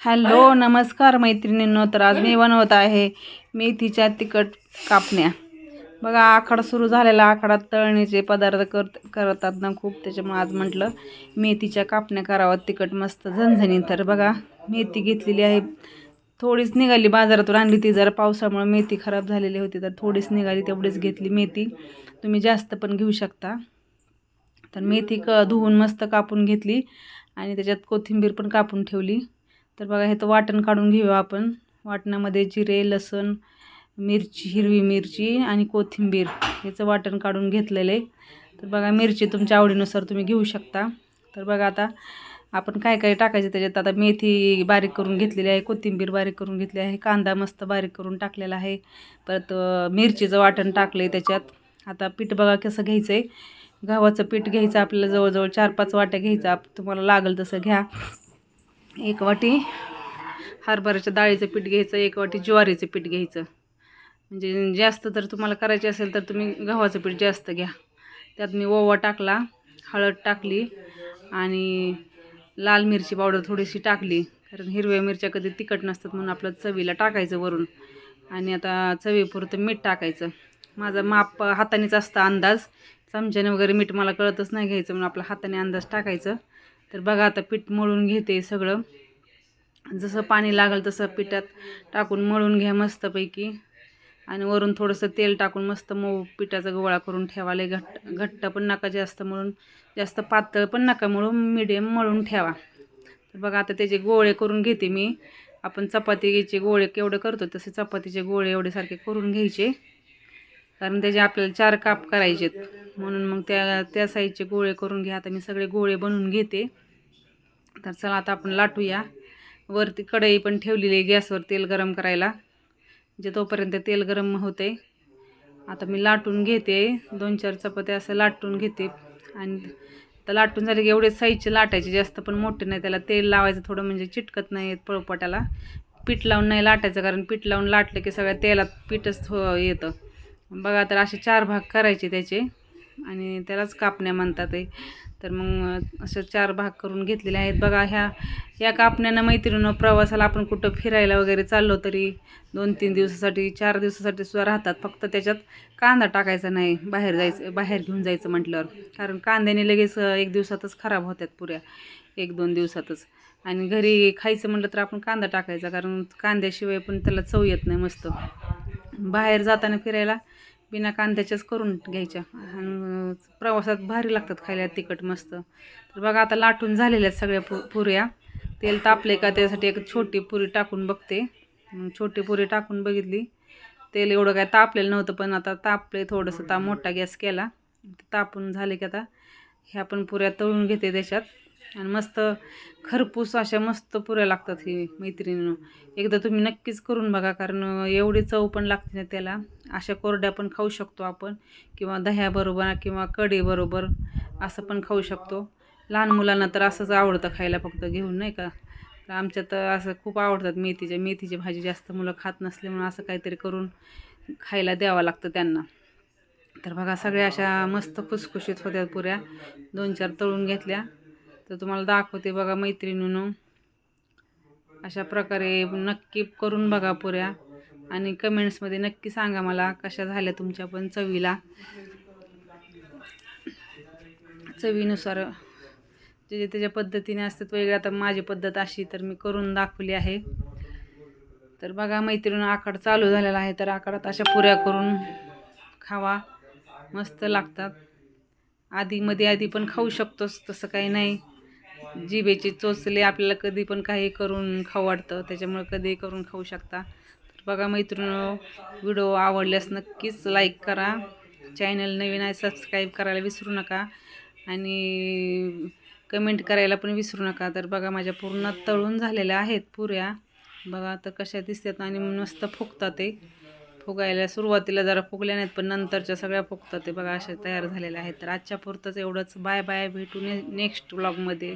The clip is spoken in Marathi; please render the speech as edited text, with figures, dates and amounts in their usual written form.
हॅलो नमस्कार मैत्रिणींनो. तर आज मी बनवत आहे मेथीच्या तिखट कापण्या. बघा आखाड सुरू झालेला, आखाडात तळणीचे पदार्थ करतात ना खूप, त्याच्यामुळे आज म्हटलं मेथीच्या कापण्या कराव्यात तिखट मस्त झणझणीत. तर बघा मेथी घेतलेली आहे, थोडीच निघाली, बाजारातून आणली ती, जरा पावसामुळे मेथी खराब झालेली होती तर थोडीच निघाली, तेवढीच घेतली मेथी. तुम्ही जास्त पण घेऊ शकता. तर मेथी धुवून मस्त कापून घेतली आणि त्याच्यात कोथिंबीर पण कापून ठेवली. तर बघा हे तर वाटण काढून घेऊया आपण. वाटणामध्ये जिरे, लसूण, मिरची, हिरवी मिरची आणि कोथिंबीर याचं वाटण काढून घेतलेलं आहे. तर बघा मिरची तुमच्या आवडीनुसार तुम्ही घेऊ शकता. तर बघा आता आपण काय काय टाकायचं त्याच्यात. आता मेथी बारीक करून घेतलेली आहे, कोथिंबीर बारीक करून घेतली आहे, कांदा मस्त बारीक करून टाकलेला आहे, परत मिरचीचं वाटण टाकलं आहे त्याच्यात. आता पीठ बघा कसं घ्यायचं आहे. गव्हाचं पीठ घ्यायचं आपल्याला, जवळजवळ 4-5 वाट्या घ्यायचं, तुम्हाला लागेल तसं घ्या. 1 वाटी हरभऱ्याच्या डाळीचं पीठ घ्यायचं, 1 वाटी ज्वारीचं पीठ घ्यायचं. म्हणजे जास्त जर तुम्हाला करायचे असेल तर तुम्ही गव्हाचं पीठ जास्त घ्या. त्यात मी ओवा टाकला, हळद टाकली आणि लाल मिरची पावडर थोडीशी टाकली, कारण हिरव्या मिरच्या कधी तिखट नसतात म्हणून आपलं चवीला टाकायचं वरून. आणि आता चवीपुरतं मीठ टाकायचं. माझा माप हातानेच असतं, अंदाज चमच्याने वगैरे मीठ मला कळतच नाही घ्यायचं, म्हणून आपल्या हाताने अंदाज टाकायचं. तर बघा आता पीठ मळून घेते सगळं, जसं पाणी लागेल तसं पिठात टाकून मळून घ्या मस्तपैकी. आणि वरून थोडंसं तेल टाकून मस्त मऊ पिठाचा गोळा करून ठेवा. लय घट्ट पण नका जास्त मळून, जास्त पातळ पण नका मळून, मिडियम मळून ठेवा. तर बघा आता त्याचे गोळे करून घेते मी. आपण चपातीचे गोळे केवढे करतो तसे चपातीचे गोळे एवढेसारखे करून घ्यायचे, कारण त्याचे आपल्याला 4 काप करायचे, म्हणून मग त्या साईजचे गोळे करून घ्या. आता मी सगळे गोळे बनवून घेते. तर चला आता आपण लाटूया. वरती कढई पण ठेवलेली आहे गॅसवर तेल गरम करायला, म्हणजे तोपर्यंत तेल गरम होते. आता मी लाटून घेते, 2-4 चपात्या असं लाटून घेते. आणि आता लाटून झाले की एवढे साईजचे लाटायचे, जास्त पण मोठे नाही. त्याला तेल लावायचं थोडं, म्हणजे चिटकत नाही पळपटाला. पीठ लावून नाही लाटायचं, कारण पीठ लावून लाटलं की सगळ्या तेलात पीठच येतं. बघा तर असे 4 भाग करायचे त्याचे, आणि त्यालाच कापण्या म्हणतात आहे. तर मग असे 4 भाग करून घेतलेले आहेत. बघा ह्या कापण्यानं मैत्रिणीनं प्रवासाला आपण कुठं फिरायला वगैरे चाललो तरी 2-3 दिवसासाठी, 4 दिवसासाठी सुद्धा राहतात. फक्त त्याच्यात कांदा टाकायचा नाही बाहेर घेऊन जायचं म्हटल्यावर, कारण कांद्याने लगेच 1 दिवसातच खराब होतात पुऱ्या, 1-2 दिवसातच. आणि घरी खायचं म्हटलं तर आपण कांदा टाकायचा, कारण कांद्याशिवाय पण त्याला चव येत नाही मस्त. बाहेर जाताना फिरायला बिना कांद्याच्याच करून घ्यायच्या, आणि प्रवासात भारी लागतात खायला तिखट मस्त. तर बघा आता लाटून झालेल्या आहेत सगळ्या पुऱ्या. तेल तापले का त्यासाठी एक छोटी पुरी टाकून बघते. छोटी पुरी टाकून बघितली, तेल एवढं काय तापलेलं नव्हतं, पण आता तापले थोडंसं. मोठा गॅस केला, तापून झाले की आता ह्या पण पुऱ्या तळून घेते त्याच्यात. आणि मस्त खरपूस अशा मस्त पुऱ्या लागतात ही मैत्रिणीनं. एकदा तुम्ही नक्कीच करून बघा, कारण एवढी चव पण लागते ना त्याला. अशा कोरड्या पण खाऊ शकतो आपण, किंवा दह्याबरोबर किंवा कढीबरोबर असं पण खाऊ शकतो. लहान मुलांना तर असंच आवडतं खायला, फक्त घेऊन नाही का. तर आमच्यात असं खूप आवडतात मेथीची भाजी जास्त मुलं खात नसले, म्हणून असं काहीतरी करून खायला द्यावं लागतं त्यांना. तर बघा सगळ्या अशा मस्त खुसखुशीत होत्या पुऱ्या. 2-4 तळून घेतल्या. तर तुम्हाला दाखवते बघा मैत्रिणीनं, अशा प्रकारे नक्की करून बघा पुऱ्या. आणि कमेंट्समध्ये नक्की सांगा मला कशा झाल्या तुमच्या पण चवीला. चवीनुसार जे त्याच्या पद्धतीने असतात वेगळ्या. आता माझी पद्धत अशी, तर मी करून दाखवली आहे. तर बघा मैत्रिणीनं आखाड चालू झालेला आहे, तर आखाडात अशा पुऱ्या करून खावा, मस्त लागतात. आधी पण खाऊ शकतोस, तसं काही नाही. जिभेची चोचले आपल्याला कधी पण काही करून खाऊ वाटतं, त्याच्यामुळे कधीही करून खाऊ शकता. तर बघा मैत्रिणीनं, व्हिडिओ आवडल्यास नक्कीच लाईक करा. चॅनल नवीन आहे सबस्क्राईब करायला विसरू नका, आणि कमेंट करायला पण विसरू नका. तर बघा माझ्या पूर्ण तळून झालेल्या आहेत पुऱ्या. बघा तर कशा दिसतात, आणि मस्त फुगतात. ते फुगायला सुरुवातीला जरा फुगल्या नाहीत, पण नंतरच्या सगळ्या फुगतात. ते बघा अशा तयार झालेल्या आहेत. तर आजच्या पुरतंच एवढंच. बाय बाय, भेटू नेक्स्ट व्लॉगमध्ये.